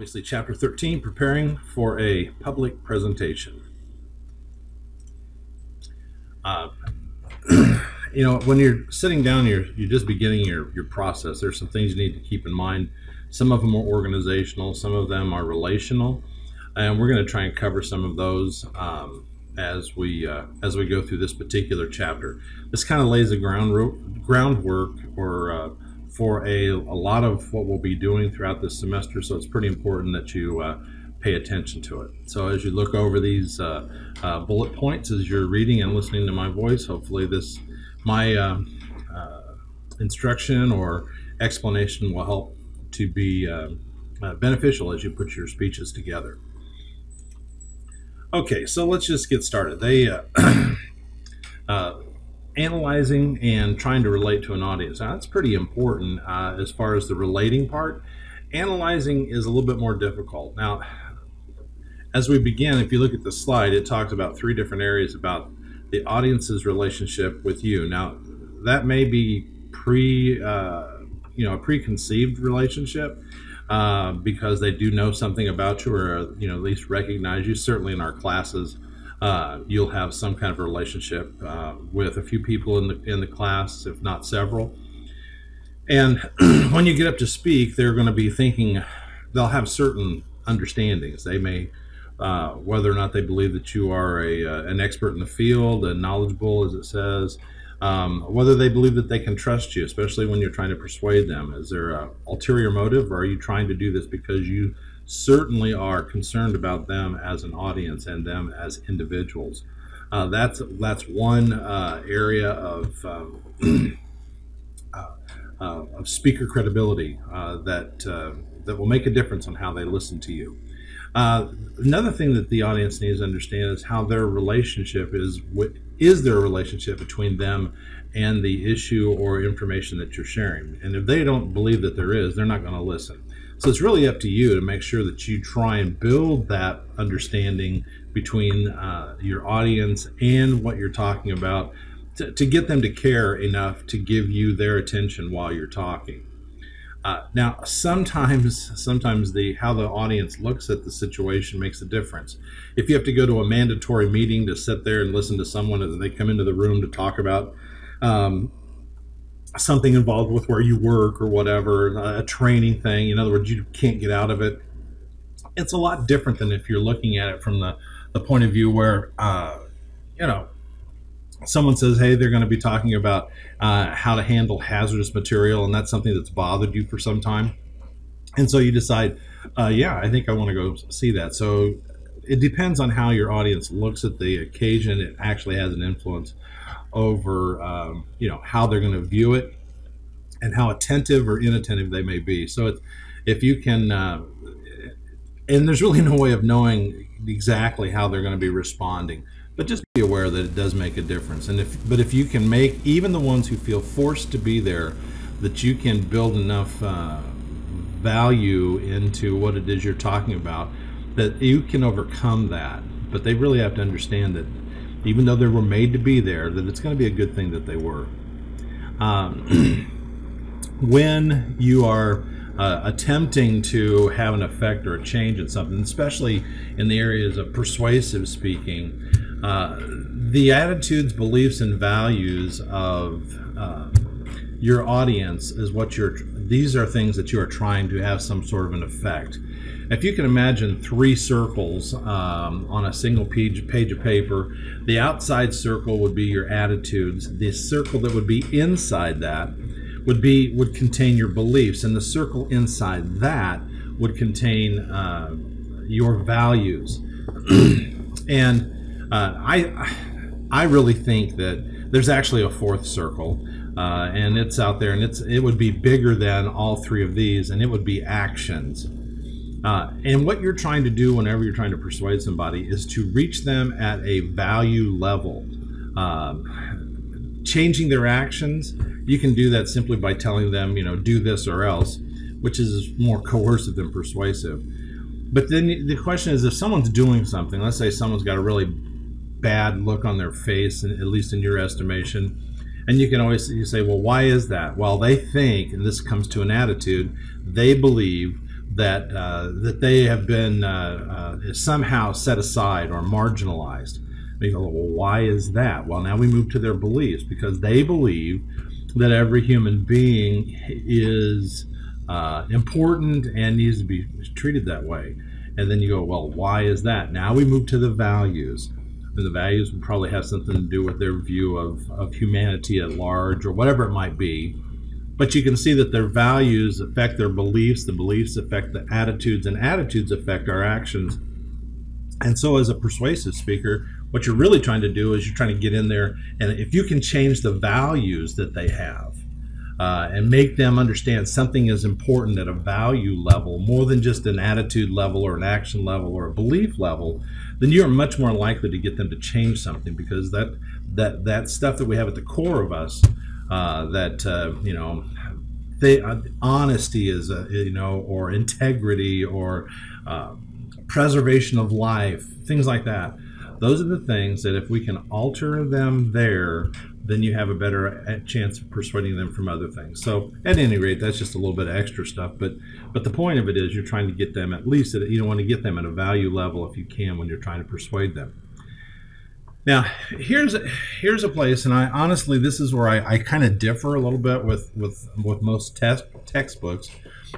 obviously chapter 13, preparing for a public presentation. When you're sitting down, you're just beginning your process. There's some things you need to keep in mind. Some of them are organizational, some of them are relational, and we're going to try and cover some of those as we go through this particular chapter. This kind of lays the groundwork for a lot of what we'll be doing throughout this semester, so it's pretty important that you pay attention to it. So as you look over these bullet points as you're reading and listening to my voice, hopefully my instruction or explanation will help to be beneficial as you put your speeches together. Okay, so let's just get started. Analyzing and trying to relate to an audience. Now, that's pretty important as far as the relating part. Analyzing is a little bit more difficult. Now, as we begin, if you look at the slide, it talks about three different areas about the audience's relationship with you. Now, that may be a preconceived relationship because they do know something about you, or at least recognize you. Certainly in our classes, you'll have some kind of a relationship with a few people in the class, if not several. And when you get up to speak, they're going to be thinking, they'll have certain understandings. They may, whether or not they believe that you are an expert in the field and knowledgeable, as it says, whether they believe that they can trust you, especially when you're trying to persuade them. Is there an ulterior motive, or are you trying to do this because you certainly are concerned about them as an audience and them as individuals? That's one area of speaker credibility that will make a difference on how they listen to you. Another thing that the audience needs to understand is how their relationship is there a relationship between them and the issue or information that you're sharing. And if they don't believe that there is, they're not going to listen. So it's really up to you to make sure that you try and build that understanding between your audience and what you're talking about to get them to care enough to give you their attention while you're talking. Now, sometimes how the audience looks at the situation makes a difference. If you have to go to a mandatory meeting to sit there and listen to someone as they come into the room to talk about something involved with where you work or whatever, a training thing, in other words, you can't get out of it, it's a lot different than if you're looking at it from the point of view where, someone says, hey, they're going to be talking about how to handle hazardous material, and that's something that's bothered you for some time. And so you decide, yeah, I think I want to go see that. So it depends on how your audience looks at the occasion. It actually has an influence over, how they're going to view it and how attentive or inattentive they may be. So if you can, and there's really no way of knowing exactly how they're going to be responding, but just be aware that it does make a difference. But if you can make even the ones who feel forced to be there, that you can build enough value into what it is you're talking about, that you can overcome that. But they really have to understand that even though they were made to be there, that it's going to be a good thing that they were. When you are attempting to have an effect or a change in something, especially in the areas of persuasive speaking, the attitudes, beliefs, and values of your audience is these are things that you are trying to have some sort of an effect. If you can imagine three circles on a single page of paper, the outside circle would be your attitudes. The circle that would be inside that would contain your beliefs, and the circle inside that would contain your values. And I really think that there's actually a fourth circle, and it's out there, and it would be bigger than all three of these, and it would be actions. And what you're trying to do whenever you're trying to persuade somebody is to reach them at a value level. Changing their actions, you can do that simply by telling them, do this or else, which is more coercive than persuasive. But then the question is, if someone's doing something, let's say someone's got a really bad look on their face, at least in your estimation, and you say, well, why is that? Well, they think, and this comes to an attitude, they believe that they have been somehow set aside or marginalized. You go, well, why is that? Well, now we move to their beliefs, because they believe that every human being is important and needs to be treated that way. And then you go, well, why is that? Now we move to the values. And the values would probably have something to do with their view of humanity at large, or whatever it might be. But you can see that their values affect their beliefs, the beliefs affect the attitudes, and attitudes affect our actions. And so as a persuasive speaker, what you're really trying to do is you're trying to get in there, and if you can change the values that they have and make them understand something is important at a value level more than just an attitude level or an action level or a belief level, then you're much more likely to get them to change something, because that stuff that we have at the core of us, honesty is or integrity or preservation of life, things like that. Those are the things that if we can alter them there, then you have a better chance of persuading them from other things. So at any rate, that's just a little bit of extra stuff. But the point of it is you're trying to get them at least, you want to get them at a value level if you can when you're trying to persuade them. Now, here's a place, and I honestly, this is where I kind of differ a little bit with most textbooks,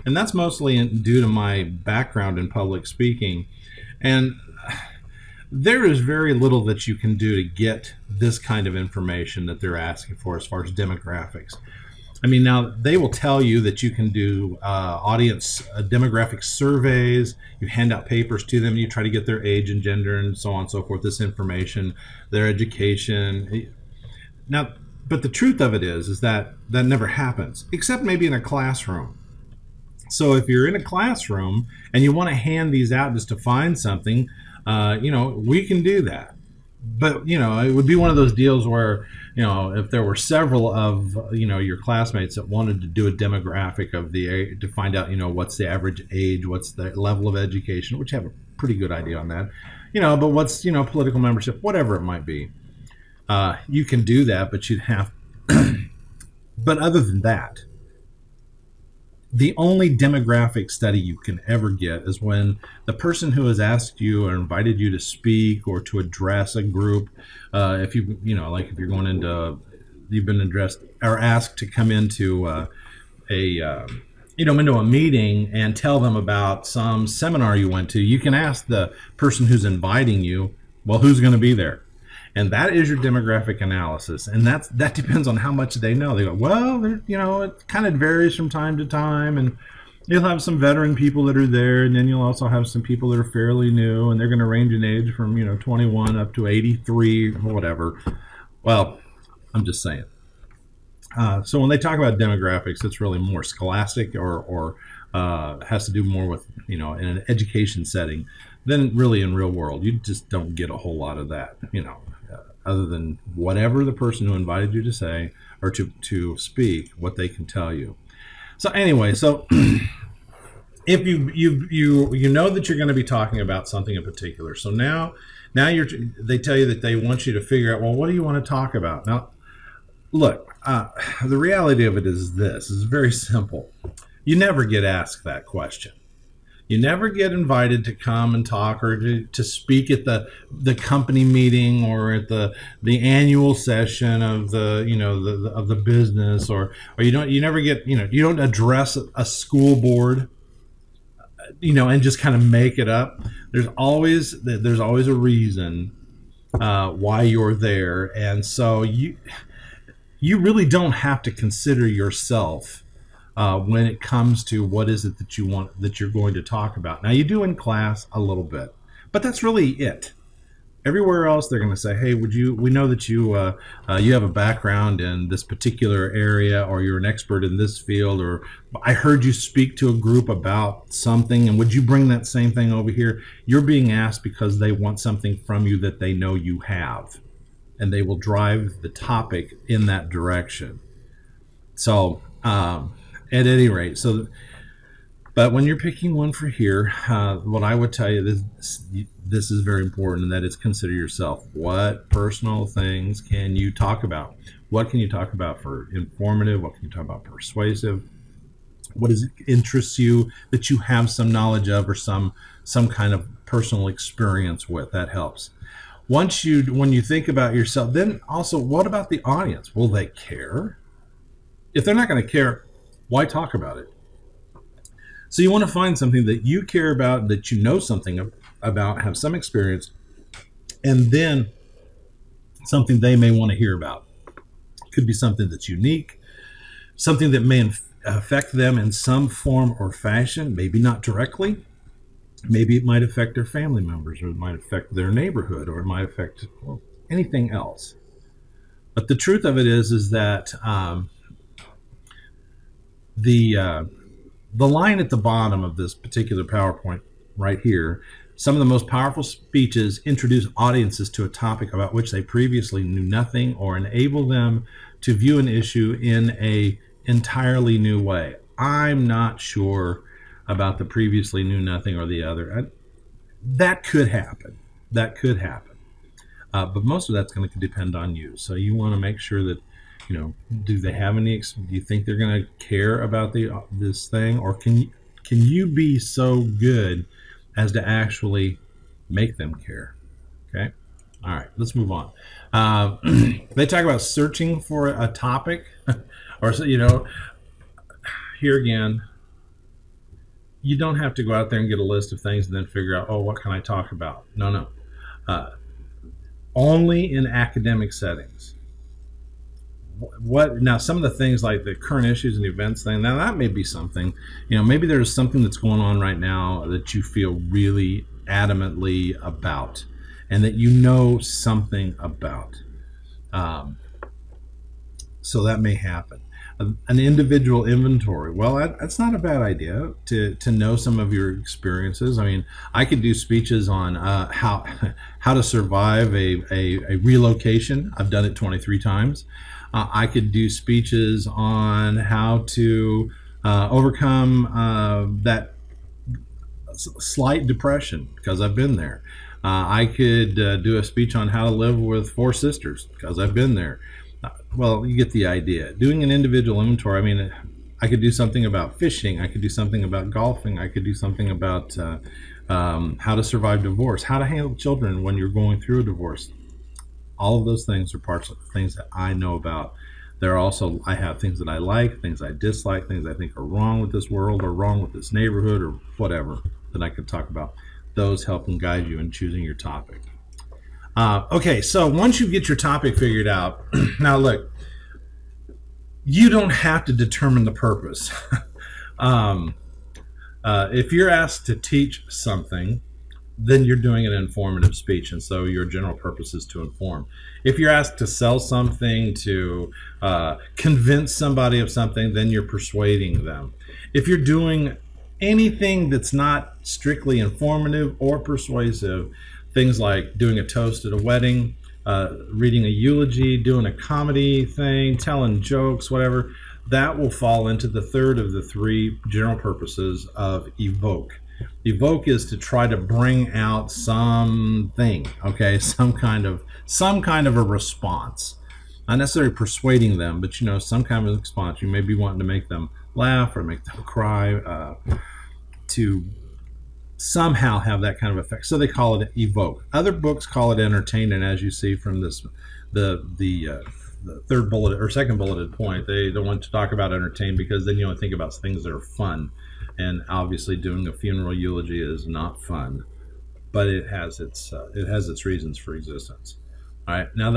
and that's mostly due to my background in public speaking. And there is very little that you can do to get this kind of information that they're asking for as far as demographics. I mean, now they will tell you that you can do audience demographic surveys. You hand out papers to them. You try to get their age and gender and so on and so forth, this information, their education. Now, but the truth of it is that that never happens, except maybe in a classroom. So if you're in a classroom and you want to hand these out just to find something, we can do that. But, it would be one of those deals where, if there were several of, your classmates that wanted to do a demographic of to find out, what's the average age, what's the level of education, which you have a pretty good idea on that, but what's, political membership, whatever it might be. You can do that, but you'd have, but other than that, the only demographic study you can ever get is when the person who has asked you or invited you to speak or to address a group, if you've been addressed or asked to come into into a meeting and tell them about some seminar you went to, you can ask the person who's inviting you, well, who's going to be there? And that is your demographic analysis, and that depends on how much they know. They go, well, it kind of varies from time to time, and you'll have some veteran people that are there, and then you'll also have some people that are fairly new, and they're going to range in age from 21 up to 83 or whatever. Well, I'm just saying. So when they talk about demographics, it's really more scholastic or has to do more with in an education setting than really in real world. You just don't get a whole lot of that, other than whatever the person who invited you to say or to speak, what they can tell you. So anyway, so if you know that you're going to be talking about something in particular, so now they tell you that they want you to figure out, well, what do you want to talk about? Now, look, the reality of it is this is very simple. You never get asked that question. You never get invited to come and talk or to speak at the company meeting or at the annual session of the business, or you don't address a school board, and just kind of make it up. There's always a reason why you're there, and so you really don't have to consider yourself when it comes to what is it that you're going to talk about. Now, you do in class a little bit, but that's really it. Everywhere else, they're going to say, hey, we know that you have a background in this particular area, or you're an expert in this field, or I heard you speak to a group about something, and would you bring that same thing over here? You're being asked because they want something from you that they know you have, and they will drive the topic in that direction. So, at any rate, but when you're picking one for here, what I would tell you, this is very important, and that is consider yourself. What personal things can you talk about? What can you talk about for informative? What can you talk about persuasive? what is interests you that you have some knowledge of or some kind of personal experience with. That helps. When you think about yourself, then also, what about the audience? Will they care? If they're not going to care, why talk about it? So you want to find something that you care about, that you know something about, have some experience, and then something they may want to hear about. It could be something that's unique, something that may affect them in some form or fashion, maybe not directly. Maybe it might affect their family members, or it might affect their neighborhood, or it might affect, well, anything else. But the truth of it is that the line at the bottom of this particular PowerPoint right here, some of the most powerful speeches introduce audiences to a topic about which they previously knew nothing, or enable them to view an issue in an entirely new way. I'm not sure about the previously knew nothing or the other. That could happen. That could happen. But most of that's going to depend on you. So you want to make sure that, do they have any? Do you think they're going to care about this thing, or can you be so good as to actually make them care? Okay. All right. Let's move on. They talk about searching for a topic, or here again. You don't have to go out there and get a list of things and then figure out, oh, what can I talk about? No. Only in academic settings. Now, some of the things like the current issues and events thing, now that may be something, maybe there's something that's going on right now that you feel really adamantly about, and that you know something about. So that may happen. An individual inventory. Well, that's not a bad idea to know some of your experiences. I mean, I could do speeches on how to survive a relocation. I've done it 23 times. I could do speeches on how to overcome that slight depression, because I've been there. I could do a speech on how to live with 4 sisters, because I've been there. Well, you get the idea. Doing an individual inventory, I mean, I could do something about fishing. I could do something about golfing. I could do something about how to survive divorce, how to handle children when you're going through a divorce. All of those things are parts of things that I know about. I have things that I like, things I dislike, things I think are wrong with this world, or wrong with this neighborhood, or whatever that I could talk about. Those help and guide you in choosing your topic. Okay, so once you get your topic figured out, now look, you don't have to determine the purpose. If you're asked to teach something, then you're doing an informative speech, and so your general purpose is to inform. If you're asked to sell something, to convince somebody of something, then you're persuading them. If you're doing anything that's not strictly informative or persuasive, things like doing a toast at a wedding, reading a eulogy, doing a comedy thing, telling jokes, whatever, that will fall into the third of the 3 general purposes of evoke. Evoke is to try to bring out something, okay, some kind of a response. Not necessarily persuading them, but some kind of response. You may be wanting to make them laugh or make them cry, to somehow have that kind of effect. So they call it evoke. Other books call it entertain, and as you see from this, the third bullet or second bulleted point, they don't want to talk about entertain, because then you only think about things that are fun. And obviously doing a funeral eulogy is not fun, but it has its reasons for existence. All right, now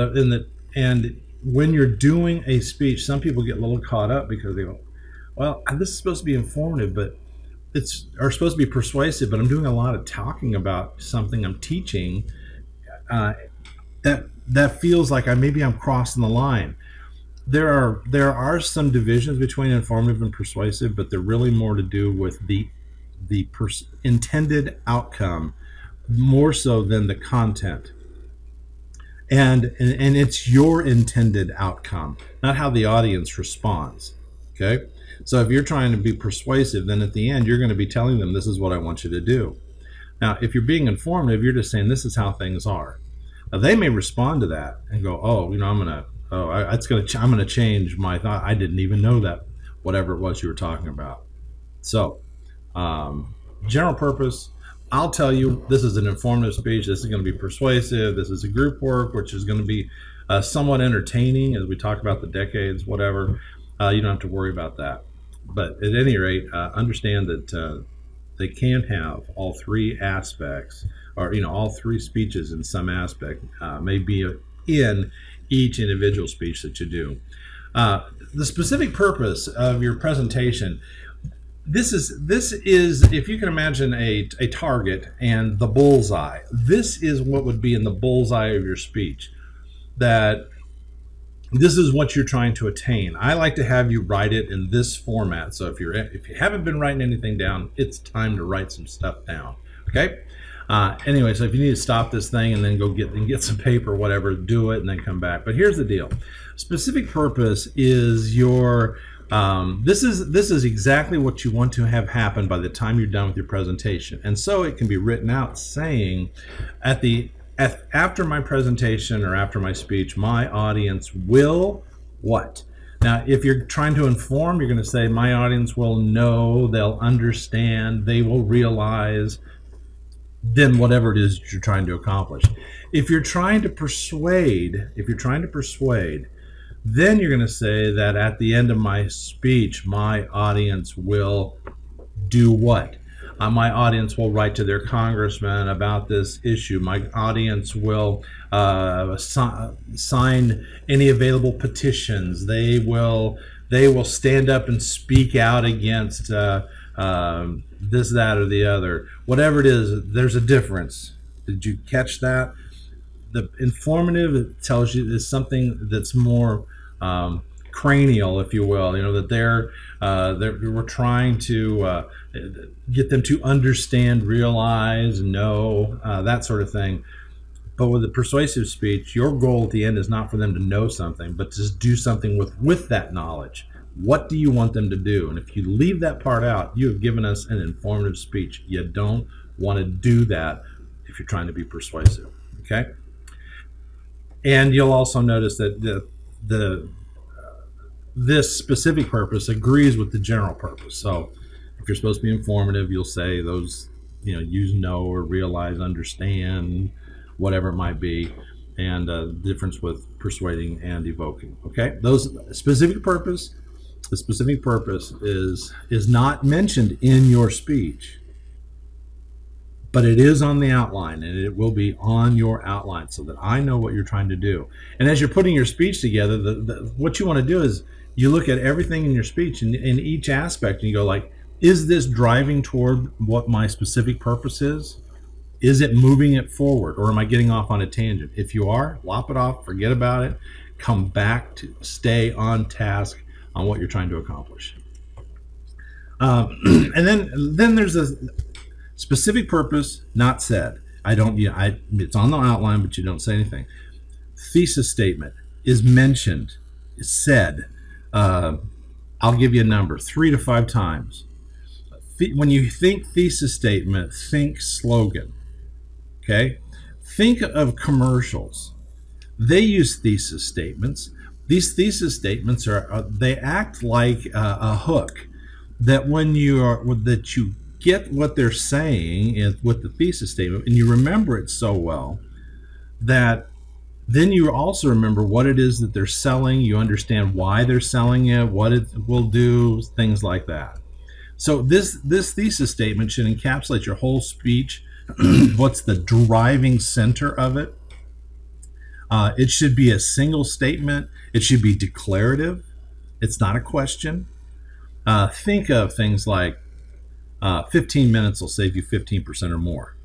and when you're doing a speech, some people get a little caught up because they go, well, this is supposed to be informative, but are supposed to be persuasive, but I'm doing a lot of talking about something I'm teaching. That feels like maybe I'm crossing the line. There are some divisions between informative and persuasive, but they're really more to do with the intended outcome, more so than the content. And it's your intended outcome, not how the audience responds. Okay? So if you're trying to be persuasive, then at the end you're going to be telling them, this is what I want you to do. Now, if you're being informative, you're just saying, this is how things are. Now, they may respond to that and go, oh, I'm going to change my thought. I didn't even know that, whatever it was you were talking about. So, general purpose, I'll tell you, this is an informative speech. This is going to be persuasive. This is a group work, which is going to be somewhat entertaining as we talk about the decades, whatever. You don't have to worry about that. But at any rate, understand that they can have all three aspects, or all three speeches in some aspect may be in each individual speech that you do. The specific purpose of your presentation. This is if you can imagine a target and the bullseye. This is what would be in the bullseye of your speech. That this is what you're trying to attain. I like to have you write it in this format. So if you haven't been writing anything down, it's time to write some stuff down. Okay. Anyway, so if you need to stop this thing and then go get some paper, whatever, do it and then come back. But here's the deal: specific purpose is your this is exactly what you want to have happen by the time you're done with your presentation. And so it can be written out saying, after my presentation or after my speech, my audience will what? Now, if you're trying to inform, you're going to say, my audience will know, they'll understand, they will realize, then whatever it is you're trying to accomplish. If you're trying to persuade, then you're going to say that at the end of my speech, my audience will do what? My audience will write to their congressman about this issue. My audience will sign any available petitions. They will stand up and speak out against this, that, or the other. Whatever it is, there's a difference. Did you catch that? The informative, it tells you, is something that's more cranial, if you will. That we're trying to get them to understand, realize, know, that sort of thing. But with the persuasive speech, your goal at the end is not for them to know something, but to do something with that knowledge. What do you want them to do? And if you leave that part out, you have given us an informative speech. You don't want to do that if you're trying to be persuasive. Okay? And you'll also notice that this specific purpose agrees with the general purpose. So if you're supposed to be informative, you'll say those, use know or realize, understand, whatever it might be, and the difference with persuading and evoking. Okay, those specific purpose. The specific purpose is not mentioned in your speech, but it is on the outline, and it will be on your outline so that I know what you're trying to do. And as you're putting your speech together, what you want to do is you look at everything in your speech and in each aspect, and you go like, is this driving toward what my specific purpose is? Is it moving it forward, or am I getting off on a tangent? If you are, lop it off, forget about it, come back to stay on task on what you're trying to accomplish. And then there's a specific purpose not said. It's on the outline, but you don't say anything. Thesis statement is mentioned, is said. I'll give you a number, 3 to 5 times. When you think thesis statement, think slogan. Okay? Think of commercials. They use thesis statements. These thesis statements they act like a hook that that you get what they're saying with the thesis statement, and you remember it so well that then you also remember what it is that they're selling. You understand why they're selling it, what it will do, things like that. So this thesis statement should encapsulate your whole speech. What's the driving center of it? It should be a single statement. It should be declarative. It's not a question. Think of things like 15 minutes will save you 15% or more.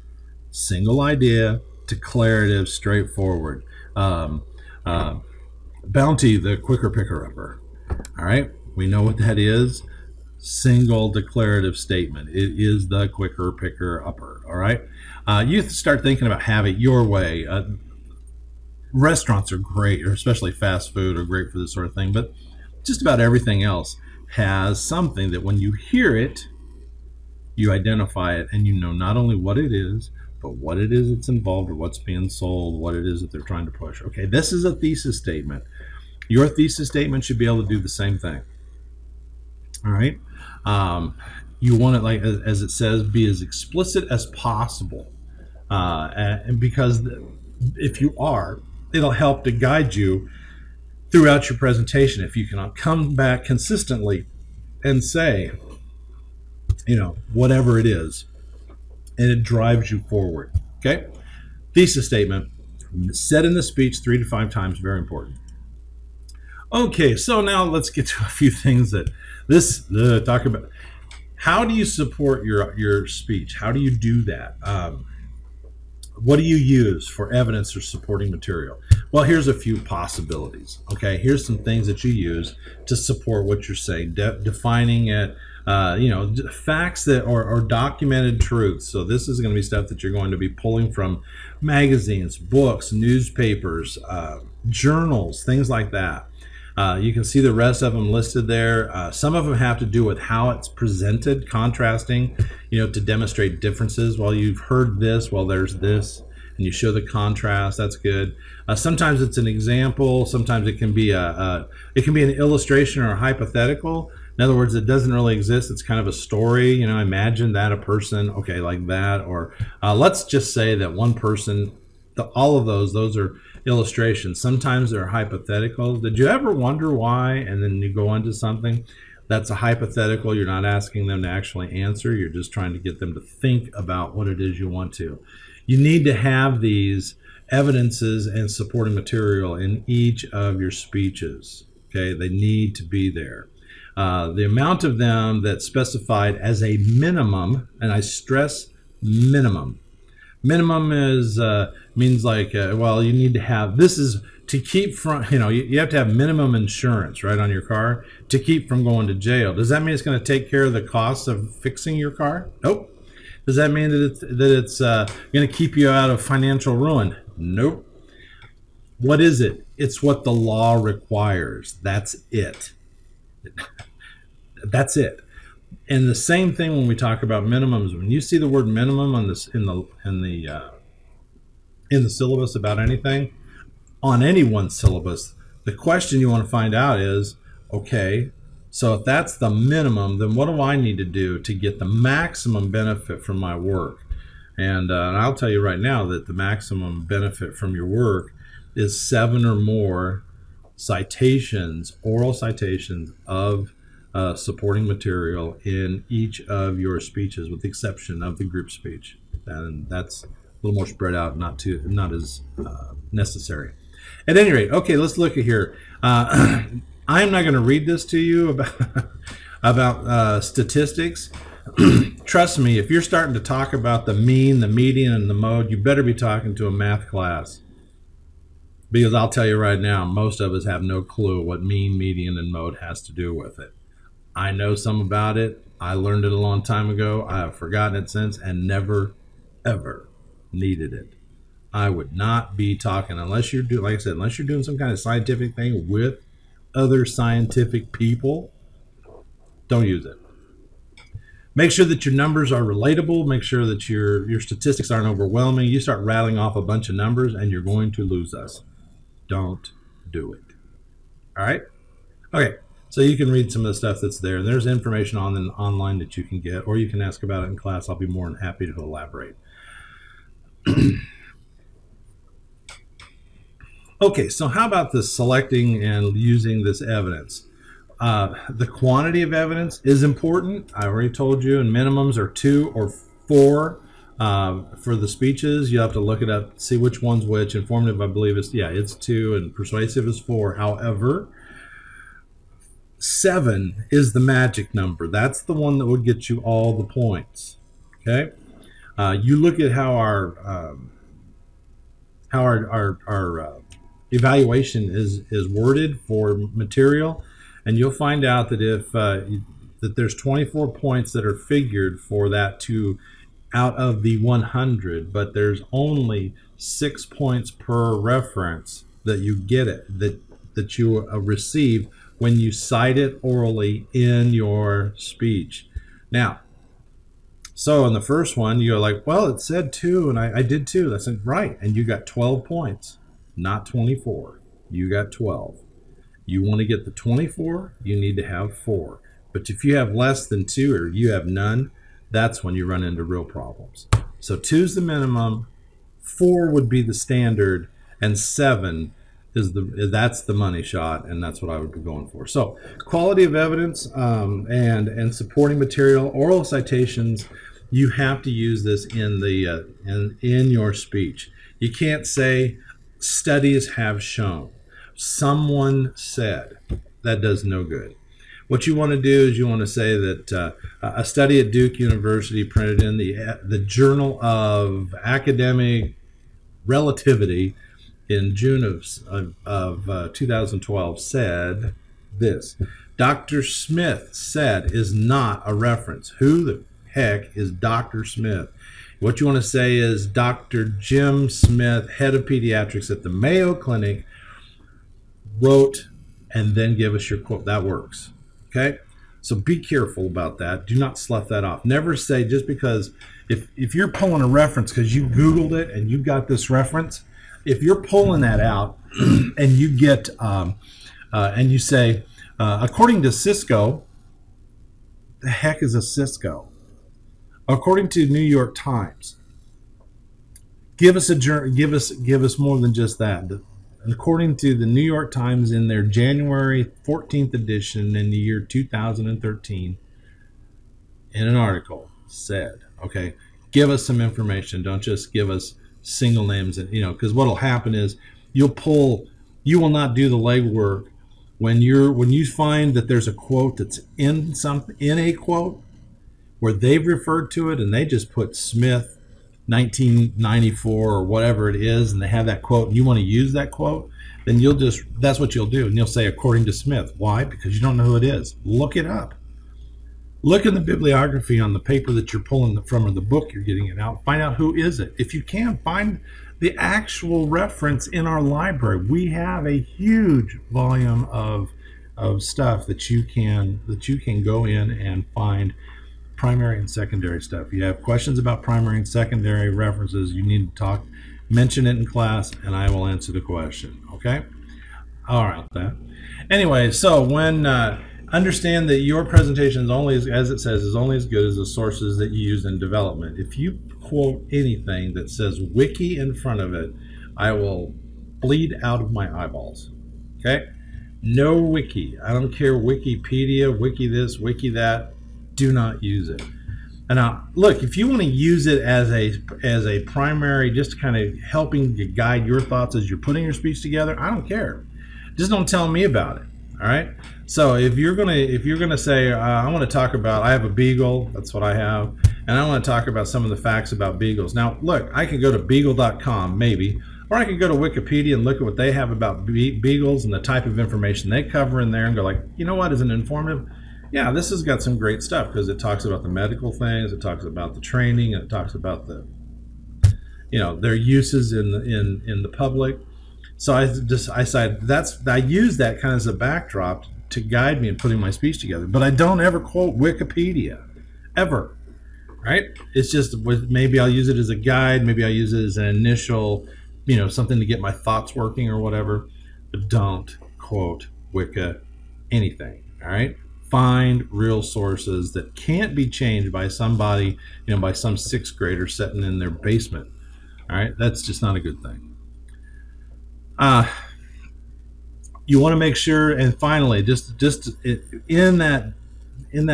Single idea, declarative, straightforward. Bounty, the quicker picker-upper. All right, we know what that is. Single declarative statement. It is the quicker picker-upper. All right, you start thinking about have it your way. Restaurants are great, or especially fast food, are great for this sort of thing. But just about everything else has something that when you hear it, you identify it, and you know not only what it is, but what it is that's involved, or what's being sold, what it is that they're trying to push. Okay, this is a thesis statement. Your thesis statement should be able to do the same thing. All right. You want it, like as it says, be as explicit as possible, and because if you are, it'll help to guide you throughout your presentation. If you can come back consistently and say, whatever it is, and it drives you forward. Okay? Thesis statement, said in the speech 3 to 5 times, very important. Okay, so now let's get to a few things that talk about. How do you support your speech? How do you do that? What do you use for evidence or supporting material? Well, here's a few possibilities. Okay, here's some things that you use to support what you're saying, defining it, facts that are documented truths. So this is going to be stuff that you're going to be pulling from magazines, books, newspapers, journals, things like that. You can see the rest of them listed there. Some of them have to do with how it's presented, contrasting, to demonstrate differences. Well, you've heard this, well, there's this, and you show the contrast. That's good. Sometimes it's an example. Sometimes it can be an illustration or a hypothetical. In other words, it doesn't really exist. It's kind of a story. Imagine that a person, okay, like that, or let's just say that one person. All of those are illustrations. Sometimes they're hypotheticals. Did you ever wonder why? And then you go on to something that's a hypothetical. You're not asking them to actually answer. You're just trying to get them to think about what it is you want to. You need to have these evidences and supporting material in each of your speeches. Okay, they need to be there. The amount of them that's specified as a minimum, and I stress minimum. Minimum is means like, well, you need to have, this is to keep from, you have to have minimum insurance, right, on your car to keep from going to jail. Does that mean it's going to take care of the cost of fixing your car? Nope. Does that mean that it's going to keep you out of financial ruin? Nope. What is it? It's what the law requires. That's it. That's it. And the same thing when we talk about minimums. When you see the word minimum on this in the syllabus about anything, on anyone's syllabus, the question you want to find out is, okay, so if that's the minimum, then what do I need to do to get the maximum benefit from my work? And I'll tell you right now that the maximum benefit from your work is 7 or more citations, oral citations of supporting material in each of your speeches, with the exception of the group speech, and that's a little more spread out, not as necessary. At any rate, okay, let's look at here. I'm not going to read this to you about statistics. Trust me, if you're starting to talk about the mean, the median, and the mode, you better be talking to a math class, because I'll tell you right now, most of us have no clue what mean, median, and mode has to do with it. I know some about it. I learned it a long time ago. I have forgotten it since and never, ever needed it. I would not be talking unless you're doing, like I said, unless you're doing some kind of scientific thing with other scientific people. Don't use it. Make sure that your numbers are relatable. Make sure that your statistics aren't overwhelming. You start rattling off a bunch of numbers and you're going to lose us. Don't do it. All right? Okay. So you can read some of the stuff that's there. There's information online that you can get, or you can ask about it in class. I'll be more than happy to elaborate. Okay, so how about the selecting and using this evidence? The quantity of evidence is important. I already told you, and minimums are 2 or 4 for the speeches. You have to look it up, see which one's which. Informative, I believe, it's 2, and persuasive is 4. However, 7 is the magic number. That's the one that would get you all the points. Okay, you look at how our evaluation is worded for material, and you'll find out that if that there's 24 points that are figured for that out of the 100, but there's only 6 points per reference that you get that you receive when you cite it orally in your speech. Now, so in the first one, you're like, well, it said 2, and I did 2. That's right, and you got 12 points, not 24. You got 12. You want to get the 24, you need to have 4. But if you have less than 2 or you have none, that's when you run into real problems. So 2 is the minimum, 4 would be the standard, and 7 is that's the money shot, and that's what I would be going for. So quality of evidence and supporting material, oral citations, you have to use this in the in your speech. You can't say studies have shown, someone said. That does no good. What you want to do is you want to say that a study at Duke University printed in the Journal of Academic Relativity in June of 2012 said this. Dr. Smith said is not a reference. Who the heck is Dr. Smith? What you want to say is Dr. Jim Smith, head of pediatrics at the Mayo Clinic, wrote, and then give us your quote. That works. Okay? So be careful about that. Do not slough that off. Never say, just because if you're pulling a reference because you Googled it and you got this reference, if you're pulling that out and you get and you say, according to Cisco, the heck is a Cisco? According to New York Times, give us more than just that. According to the New York Times in their January 14th edition in the year 2013, in an article said, okay, give us some information. Don't just give us single names, and because what'll happen is you will not do the legwork when you find that there's a quote that's in a quote where they've referred to it and they just put Smith 1994 or whatever it is, and they have that quote, and you want to use that quote, then that's what you'll do, and you'll say according to Smith. Why? Because you don't know who it is. Look it up. Look in the bibliography on the paper that you're pulling from, or the book you're getting it out. Find out who is it. If you can, find the actual reference in our library. We have a huge volume of stuff that you can go in and find. Primary and secondary stuff. If you have questions about primary and secondary references, you need to mention it in class, and I will answer the question. Okay? All right. Anyway, so when understand that your presentation is only, as it says, is only as good as the sources that you use in development. If you quote anything that says wiki in front of it, I will bleed out of my eyeballs. Okay? No wiki. I don't care Wikipedia, wiki this, wiki that. Do not use it. And now, look, if you want to use it as a primary, just kind of helping to guide your thoughts as you're putting your speech together, I don't care. Just don't tell me about it. All right. So if you're gonna say I want to talk about, I have a beagle, that's what I have, and I want to talk about some of the facts about beagles. Now, look, I can go to beagle.com maybe, or I can go to Wikipedia and look at what they have about beagles and the type of information they cover in there, and go like, you know what, is it informative? Yeah, this has got some great stuff because it talks about the medical things, it talks about the training, it talks about the, their uses in the public. So I use that kind of as a backdrop to guide me in putting my speech together. But I don't ever quote Wikipedia, ever, right? It's just maybe I'll use it as a guide, maybe I'll use it as an initial, something to get my thoughts working or whatever. But don't quote Wiki anything, all right? Find real sources that can't be changed by somebody, by some sixth grader sitting in their basement. All right, that's just not a good thing. You want to make sure, and finally, just in that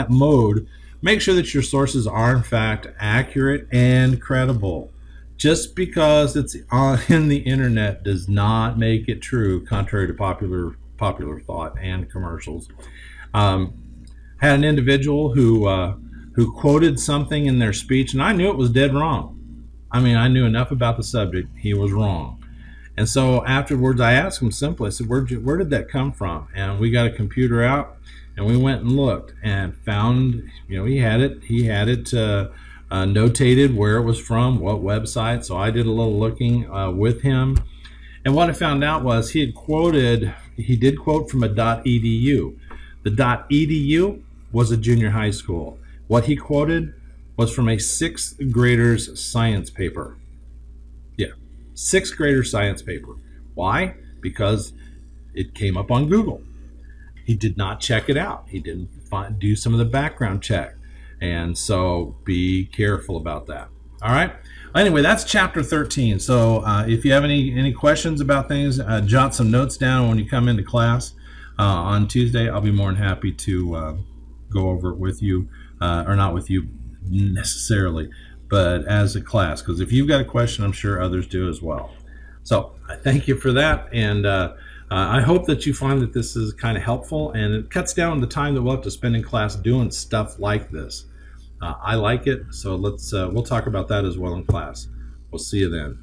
mode, make sure that your sources are in fact accurate and credible. Just because it's in the internet does not make it true, contrary to popular thought and commercials. Had an individual who quoted something in their speech, and I knew it was dead wrong. I mean, I knew enough about the subject. He was wrong. And so afterwards, I asked him simply, I said, where did that come from? And we got a computer out, and we went and looked and found, he had it notated where it was from, what website. So I did a little looking with him. And what I found out was he did quote from a .edu. The .edu was a junior high school. What he quoted was from a 6th grader's science paper. Yeah, 6th grader science paper. Why? Because it came up on Google. he did not check it out. He didn't do some of the background check. And so be careful about that. All right. Anyway, that's chapter 13. So if you have any questions about things, jot some notes down when you come into class on Tuesday. I'll be more than happy to go over it with you, or not with you necessarily, but as a class. Because if you've got a question, I'm sure others do as well. So I thank you for that, and I hope that you find that this is kind of helpful, and it cuts down the time that we'll have to spend in class doing stuff like this. I like it, so we'll talk about that as well in class. We'll see you then.